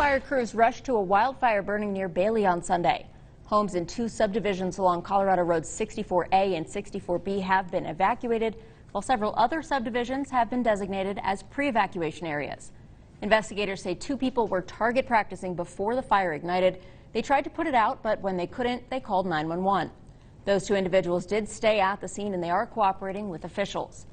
Fire crews rushed to a wildfire burning near Bailey on Sunday. Homes in two subdivisions along Colorado Roads 64A and 64B have been evacuated, while several other subdivisions have been designated as pre-evacuation areas. Investigators say two people were target practicing before the fire ignited. They tried to put it out, but when they couldn't, they called 911. Those two individuals did stay at the scene, and they are cooperating with officials.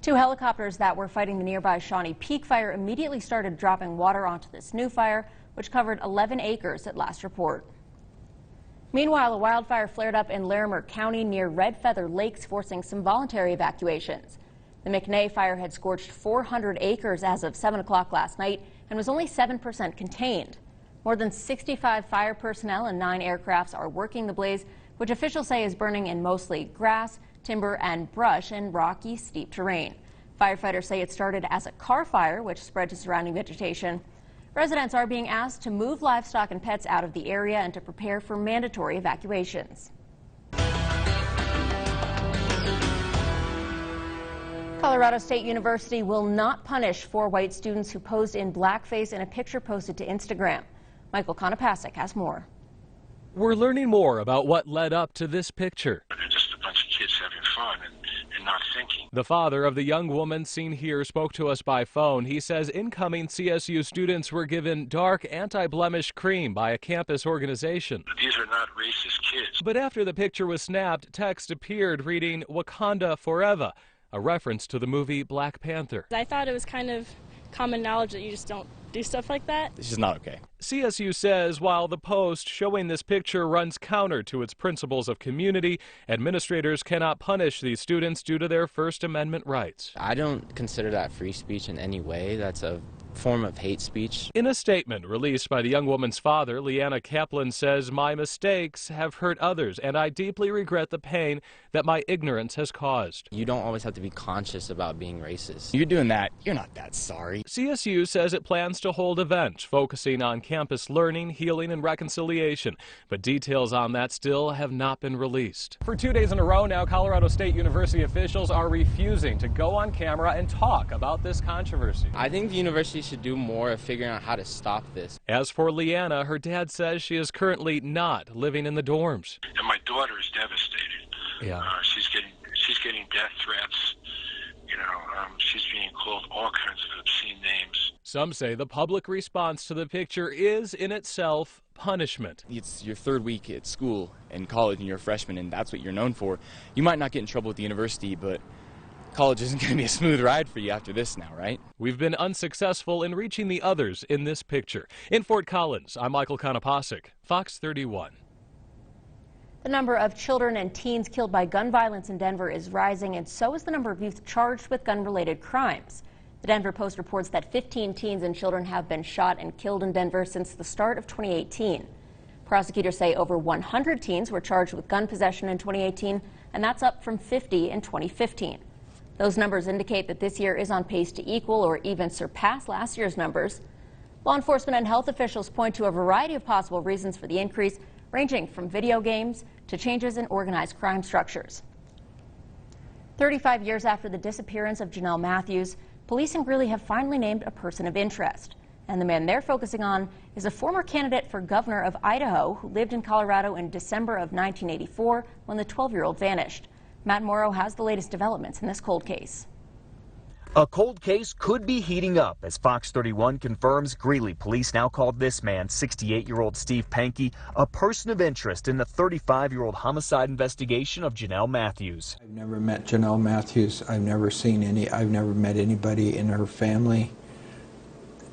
Two helicopters that were fighting the nearby Shawnee Peak fire immediately started dropping water onto this new fire, which covered 11 acres at last report. Meanwhile, a wildfire flared up in Larimer County near Red Feather Lakes, forcing some voluntary evacuations. The McNay fire had scorched 400 acres as of 7 o'clock last night and was only 7% contained. More than 65 fire personnel and 9 aircrafts are working the blaze, which officials say is burning in mostly grass, timber, and brush in rocky, steep terrain. Firefighters say it started as a car fire, which spread to surrounding vegetation. Residents are being asked to move livestock and pets out of the area and to prepare for mandatory evacuations. Colorado State University will not punish 4 white students who posed in blackface in a picture posted to Instagram. Michael Konopasek has more. We're learning more about what led up to this picture. They're just a bunch of kids having fun and not thinking. The father of the young woman seen here spoke to us by phone. He says incoming CSU students were given dark anti-blemish cream by a campus organization. These are not racist kids. But after the picture was snapped, text appeared reading "Wakanda Forever," a reference to the movie Black Panther. I thought it was kind of common knowledge that you just don't do stuff like that. This is not okay. CSU says while the post showing this picture runs counter to its principles of community, administrators cannot punish these students due to their First Amendment rights. I don't consider that free speech in any way. That's a form of hate speech. In a statement released by the young woman's father, Leanna Kaplan says, "My mistakes have hurt others, and I deeply regret the pain that my ignorance has caused." You don't always have to be conscious about being racist. You're doing that, you're not that sorry. CSU says it plans to hold events focusing on campus learning, healing, and reconciliation, but details on that still have not been released. For 2 days in a row now, Colorado State University officials are refusing to go on camera and talk about this controversy. I think the university should do more of figuring out how to stop this. As for Leanna, her dad says she is currently not living in the dorms. And my daughter is devastated. Yeah. She's getting death threats. She's being called all kinds of obscene names. Some say the public response to the picture is in itself punishment. It's your 3rd week at school and college and you're a freshman and that's what you're known for. You might not get in trouble with the university, but college isn't going to be a smooth ride for you after this now, right? We've been unsuccessful in reaching the others in this picture. In Fort Collins, I'm Michael Konopasek, Fox 31. The number of children and teens killed by gun violence in Denver is rising, and so is the number of youth charged with gun-related crimes. The Denver Post reports that 15 teens and children have been shot and killed in Denver since the start of 2018. Prosecutors say over 100 teens were charged with gun possession in 2018, and that's up from 50 in 2015. Those numbers indicate that this year is on pace to equal or even surpass last year's numbers. Law enforcement and health officials point to a variety of possible reasons for the increase, ranging from video games to changes in organized crime structures. 35 years after the disappearance of Janelle Matthews, police in Greeley have finally named a person of interest. And the man they're focusing on is a former candidate for governor of Idaho who lived in Colorado in December of 1984 when the 12-year-old vanished. Matt Morrow has the latest developments in this cold case. A cold case could be heating up as Fox 31 confirms Greeley police now called this man, 68-year-old Steve Pankey, a person of interest in the 35-year-old homicide investigation of Janelle Matthews. I've never met Janelle Matthews. I've never met anybody in her family.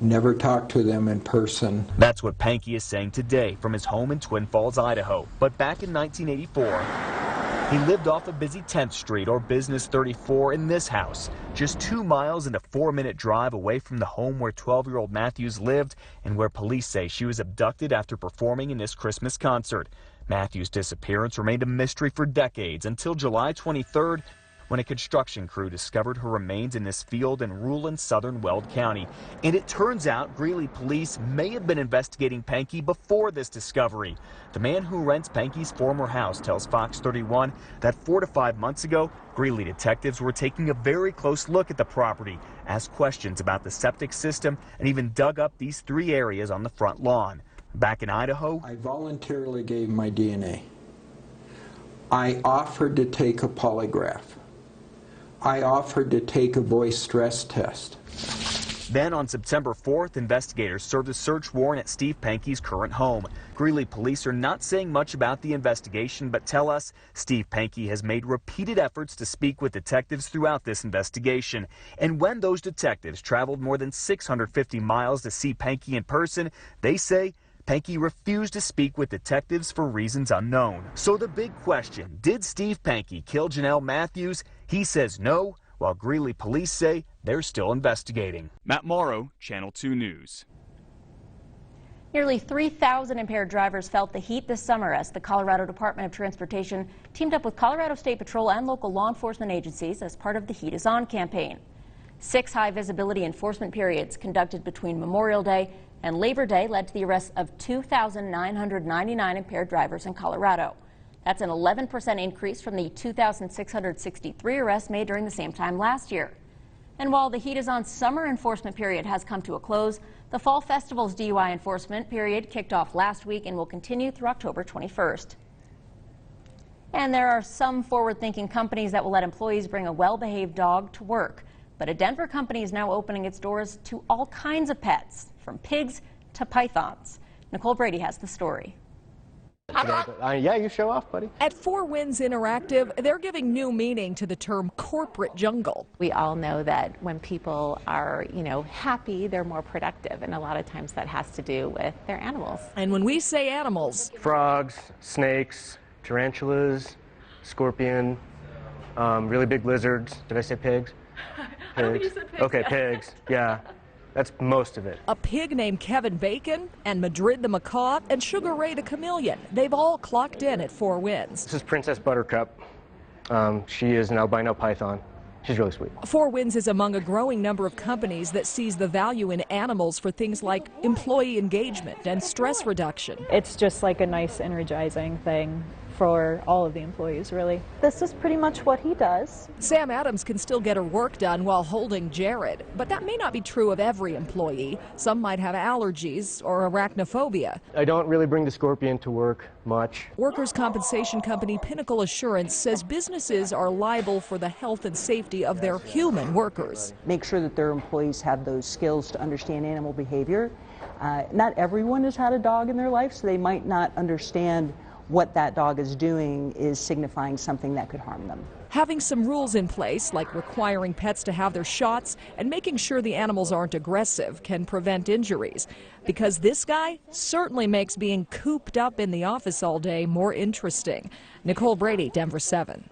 Never talked to them in person. That's what Pankey is saying today from his home in Twin Falls, Idaho. But back in 1984, he lived off of busy 10th Street or Business 34 in this house, just 2 miles and a 4-minute drive away from the home where 12-year-old Matthews lived and where police say she was abducted after performing in this Christmas concert. Matthews' disappearance remained a mystery for decades until July 23rd, when a construction crew discovered her remains in this field in rural and southern Weld County. And it turns out Greeley police may have been investigating Pankey before this discovery. The man who rents Pankey's former house tells Fox 31 that 4 to 5 months ago, Greeley detectives were taking a very close look at the property, asked questions about the septic system, and even dug up these 3 areas on the front lawn. Back in Idaho, I voluntarily gave my DNA. I offered to take a polygraph. I offered to take a voice stress test. Then on September 4th, investigators served a search warrant at Steve Pankey's current home. Greeley police are not saying much about the investigation, but tell us Steve Pankey has made repeated efforts to speak with detectives throughout this investigation. And when those detectives traveled more than 650 miles to see Pankey in person, they say Pankey refused to speak with detectives for reasons unknown. So the big question, did Steve Pankey kill Janelle Matthews? He says no, while Greeley police say they're still investigating. Matt Morrow, Channel 2 News. Nearly 3,000 impaired drivers felt the heat this summer as the Colorado Department of Transportation teamed up with Colorado State Patrol and local law enforcement agencies as part of the Heat is On campaign. 6 high-visibility enforcement periods conducted between Memorial Day and Labor Day led to the arrest of 2,999 impaired drivers in Colorado. That's an 11% increase from the 2,663 arrests made during the same time last year. And while the Heat is On summer enforcement period has come to a close, the Fall Festival's DUI enforcement period kicked off last week and will continue through October 21st. And there are some forward-thinking companies that will let employees bring a well-behaved dog to work. But a Denver company is now opening its doors to all kinds of pets, from pigs to pythons. Nicole Brady has the story. Yeah, you show off, buddy. At Four Winds Interactive, they're giving new meaning to the term corporate jungle. We all know that when people are, happy, they're more productive, and a lot of times that has to do with their animals. And when we say animals, Frogs, snakes, tarantulas, scorpion, really big lizards. Did I say pigs? I don't think you said pigs. Okay, pigs, yeah. That's most of it. A pig named Kevin Bacon, and Madrid the macaw, and Sugar Ray the chameleon. They've all clocked in at Four Winds. This is Princess Buttercup. She is an albino python. She's really sweet. Four Winds is among a growing number of companies that sees the value in animals for things like employee engagement and stress reduction. It's just like a nice, energizing thing for all of the employees, really. This is pretty much what he does. Sam Adams can still get her work done while holding Jared, but that may not be true of every employee. Some might have allergies or arachnophobia. I don't really bring the scorpion to work much. Workers' compensation company Pinnacle Assurance says businesses are liable for the health and safety of their human workers. Make sure that their employees have those skills to understand animal behavior. Not everyone has had a dog in their life, so they might not understand what that dog is doing is signifying something that could harm them. Having some rules in place, like requiring pets to have their shots and making sure the animals aren't aggressive, can prevent injuries. Because this guy certainly makes being cooped up in the office all day more interesting. Nicole Brady, Denver 7.